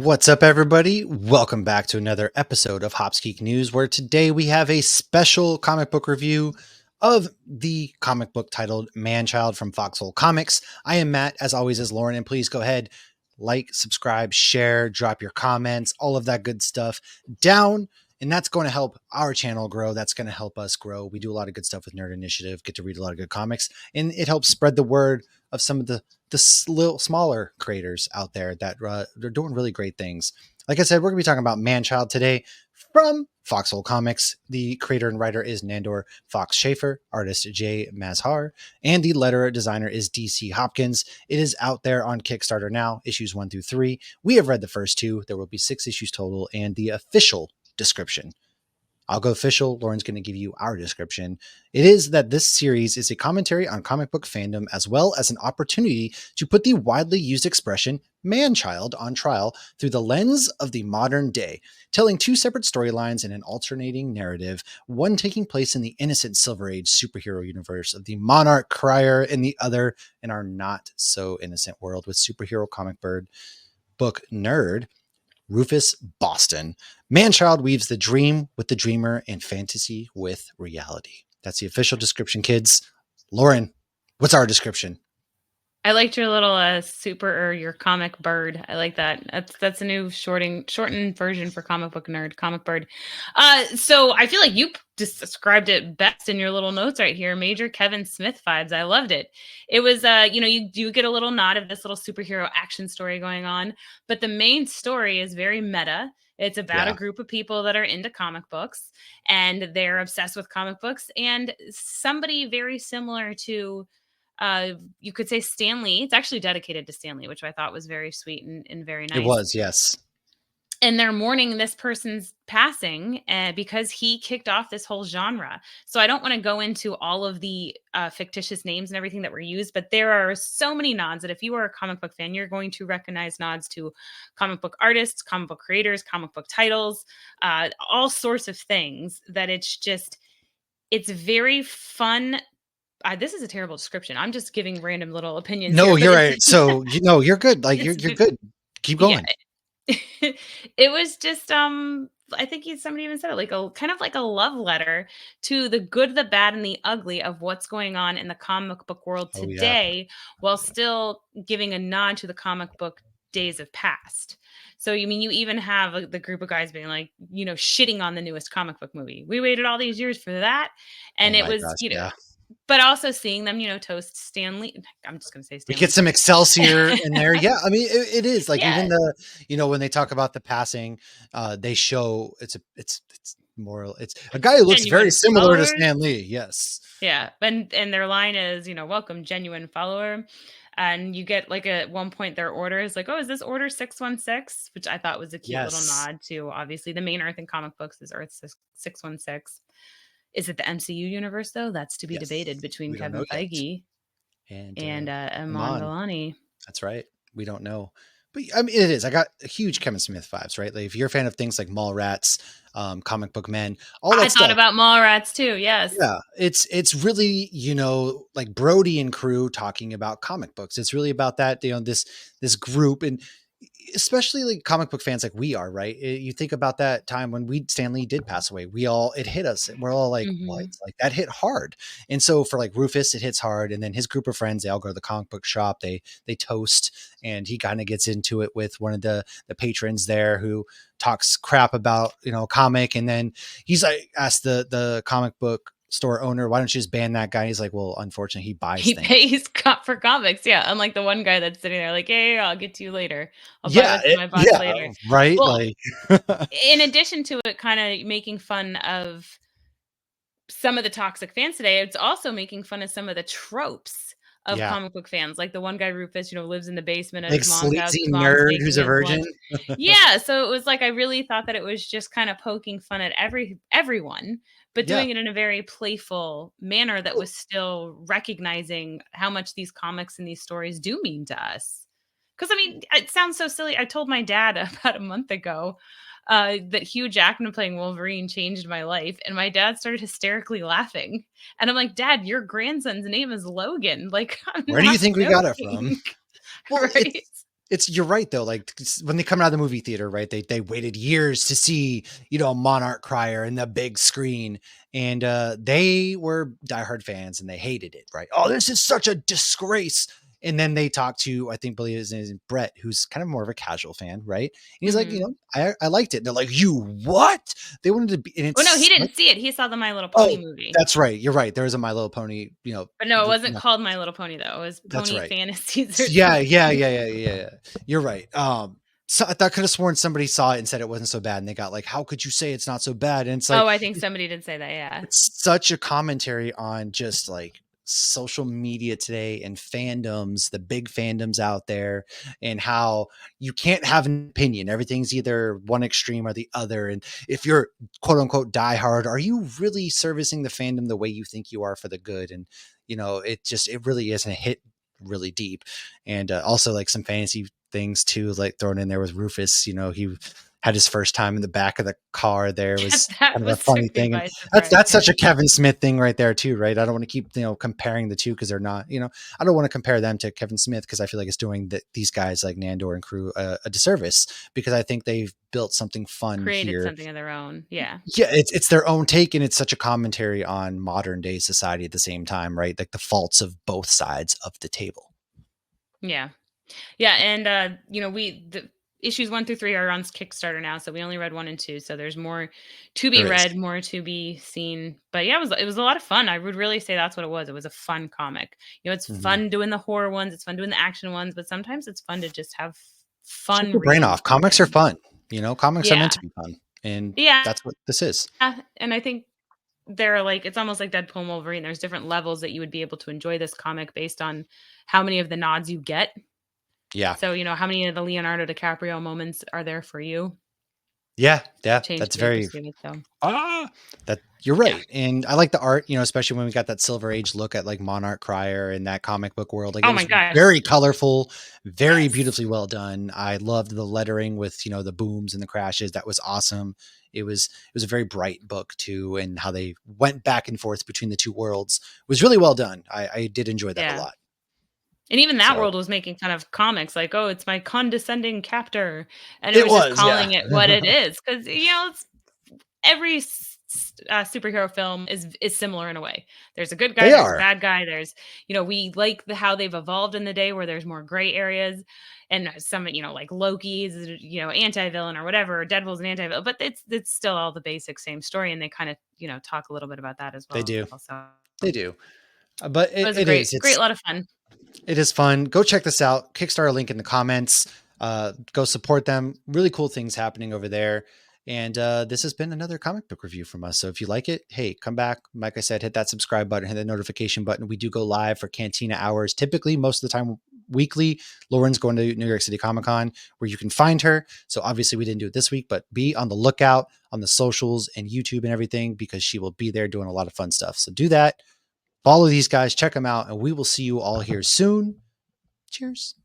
What's up, everybody? Welcome back to another episode of Hops Geek News, where today we have a special comic book review of the comic book titled ManChild from Foxhole Comics. I am Matt, as always, as Lauren, and please go ahead, like, subscribe, share, drop your comments, all of that good stuff down. And that's going to help our channel grow. That's going to help us grow. We do a lot of good stuff with Nerd Initiative, get to read a lot of good comics, and it helps spread the word of some of the little smaller creators out there that they're doing really great things. Like I said, we're going to be talking about ManChild today from Foxhole Comics. The creator and writer is Nandor Fox Shaffer, artist J. Mazhar, and the letterer designer is DC Hopkins. It is out there on Kickstarter now, issues 1 through 3. We have read the first 2. There will be 6 issues total, and the official description. I'll go official. Lauren's going to give you our description. It is that this series is a commentary on comic book fandom, as well as an opportunity to put the widely used expression man-child on trial through the lens of the modern day, telling 2 separate storylines in an alternating narrative, one taking place in the innocent Silver Age superhero universe of the Monarch-Crier, and the other in our not so innocent world with superhero comic book nerd Rufus Boston. ManChild weaves the dream with the dreamer and fantasy with reality. That's the official description, kids. Lauren, what's our description? I liked your little your comic bird. I like that. That's a new shortened version for comic book nerd, comic bird. So I feel like you just described it best in your little notes right here. Major Kevin Smith vibes. I loved it. It was you do get a little nod of this little superhero action story going on, but the main story is very meta. It's about a group of people that are into comic books and they're obsessed with comic books, and somebody very similar to you could say Stan Lee. It's actually dedicated to Stan Lee, which I thought was very sweet and very nice. It was, yes. And they're mourning this person's passing because he kicked off this whole genre. So I don't want to go into all of the fictitious names and everything that were used, but there are so many nods that if you are a comic book fan, you're going to recognize nods to comic book artists, comic book creators, comic book titles, all sorts of things that it's very fun. This is a terrible description. I'm just giving random little opinions. No, here, you're right. So, you're good. Like you're good. Keep going. Yeah. It was just I think somebody even said it, like a kind of like a love letter to the good, the bad, and the ugly of what's going on in the comic book world today, while still giving a nod to the comic book days of past. So you even have the group of guys being like, shitting on the newest comic book movie. We waited all these years for that, and it was, but also seeing them, toast Stan Lee. I'm just going to say Stan Lee. We get some Excelsior in there. Yeah. I mean, it is like even when they talk about the passing, they show it's more, it's a guy who looks very similar to Stan Lee. Yes. Yeah. And their line is, welcome, genuine follower. And you get like at one point their order is like, oh, is this order 616? Which I thought was a cute little nod to, obviously, the main Earth in comic books is Earth 616. Is it the MCU universe, though? That's to be debated between Kevin Feige and Iman Vellani. That's right. We don't know. But I mean, it is. I got a huge Kevin Smith vibes, right? Like if you're a fan of things like Mallrats, Comic Book Men, all that stuff. I thought about Mallrats too. Yes. Yeah. It's really, like Brody and crew talking about comic books. It's really about that, this group, and especially like comic book fans like we are, right? You think about that time when Stan Lee did pass away. It hit us. We're all like, what? Like that hit hard. And so for like Rufus, it hits hard. And then his group of friends, they all go to the comic book shop. They toast, and he kind of gets into it with one of the patrons there who talks crap about, comic. And then he's like, asked the comic book store owner, why don't you just ban that guy? He's like, well, unfortunately, he pays for comics. Yeah. Unlike the one guy that's sitting there like, hey, I'll get to you later. I'll buy my box later. Right. Well, in addition to it kind of making fun of some of the toxic fans today, it's also making fun of some of the tropes of comic book fans. Like the one guy, Rufus, lives in the basement of his mom's house. Nerd who's a virgin. Yeah. So it was like, I really thought that it was just kind of poking fun at everyone, but doing it in a very playful manner that was still recognizing how much these comics and these stories do mean to us. Because, it sounds so silly. I told my dad about a month ago that Hugh Jackman playing Wolverine changed my life. And my dad started hysterically laughing. And I'm like, Dad, your grandson's name is Logan. Like, where do you think we got it from? Well, right? you're right though. Like when they come out of the movie theater, right? They waited years to see, Monarch-Crier in the big screen, and they were diehard fans and they hated it, right? Oh, this is such a disgrace. And then they talked to, I think, believe his name is Brett, who's kind of more of a casual fan, right? And he's like, Mhm. I liked it. And they're like, you what? They wanted to be, and Oh, no, he it's like, didn't see it. He saw the My Little Pony oh, movie. that's right. You're right. There is a My Little Pony, But no, it wasn't no, called My Little Pony, though. It was that's Pony right. Fantasies or Yeah, something. yeah, yeah, yeah, yeah, yeah. You're right. So I could have sworn somebody saw it and said it wasn't so bad, and they got like, "How could you say it's not so bad?" And it's Oh, like, I think somebody did say that, yeah. it's such a commentary on just like social media today and fandoms, the big fandoms out there, and how you can't have an opinion. Everything's either one extreme or the other. And if you're quote unquote diehard, are you really servicing the fandom the way you think you are for the good? And it really isn't hit really deep. And also like some fantasy things too, like thrown in there with Rufus. He had his first time in the back of the car. There was That kind of a was took funny me thing, and by that's surprise, that's yeah. such a Kevin Smith thing right there too, right? I don't want to keep comparing the two because they're not. I don't want to compare them to Kevin Smith because I feel like it's doing these guys like Nandor and crew a disservice, because I think they've built something fun Created here. something of their own, yeah. Yeah, it's their own take, and it's such a commentary on modern day society at the same time, right? Like the faults of both sides of the table. Yeah. Yeah, and, the issues 1 through 3 are on Kickstarter now, so we only read 1 and 2, so there's more to be There is. read, more to be seen, but yeah, it was a lot of fun. I would really say that's what it was. It was a fun comic. It's Mhm. fun doing the horror ones, it's fun doing the action ones, but sometimes it's fun to just have Shut fun your brain reading off. Comics are something. fun. Comics are meant Yeah. to be fun, and Yeah, that's what this is. and I think they're like it's almost like Deadpool and Wolverine. There's different levels that you would be able to enjoy this comic based on how many of the nods you get. Yeah. So, how many of the Leonardo DiCaprio moments are there for you? Yeah, yeah, Change that's the way you very perceive it, so that you're yeah. right. And I like the art, especially when we got that Silver Age look at like Monarch-Crier and that comic book world. Like it Oh my was gosh. very colorful, very Yes. beautifully well done. I loved the lettering with, the booms and the crashes. That was awesome. It was a very bright book too, and how they went back and forth between the two worlds was really well done. I did enjoy that a Yeah. lot. And even that So world was making fun of comics, like, "Oh, it's my condescending captor," and it it was just was, yeah. calling it what it is, 'cause, it's every superhero film is similar in a way. There's a good guy, They there's a are. bad guy, there's we like how they've evolved in the day where there's more gray areas, and some, like Loki's, anti-villain or whatever, or Deadpool's an anti-villain, but it's still all the basic same story, and they kind of, talk a little bit about that as They well. do. So They do. But it it, was a it great, is. great It's lot of fun. It is fun. Go check this out. Kickstarter link in the comments. Go support them. Really cool things happening over there. And this has been another comic book review from us. So if you like it, hey, come back. Like I said, hit that subscribe button, hit that notification button. We do go live for Cantina hours, typically most of the time weekly. Lauren's going to New York City Comic Con where you can find her. So obviously we didn't do it this week, but be on the lookout on the socials and YouTube and everything, because she will be there doing a lot of fun stuff. So do that. Follow these guys, check them out, and we will see you all here soon. Cheers.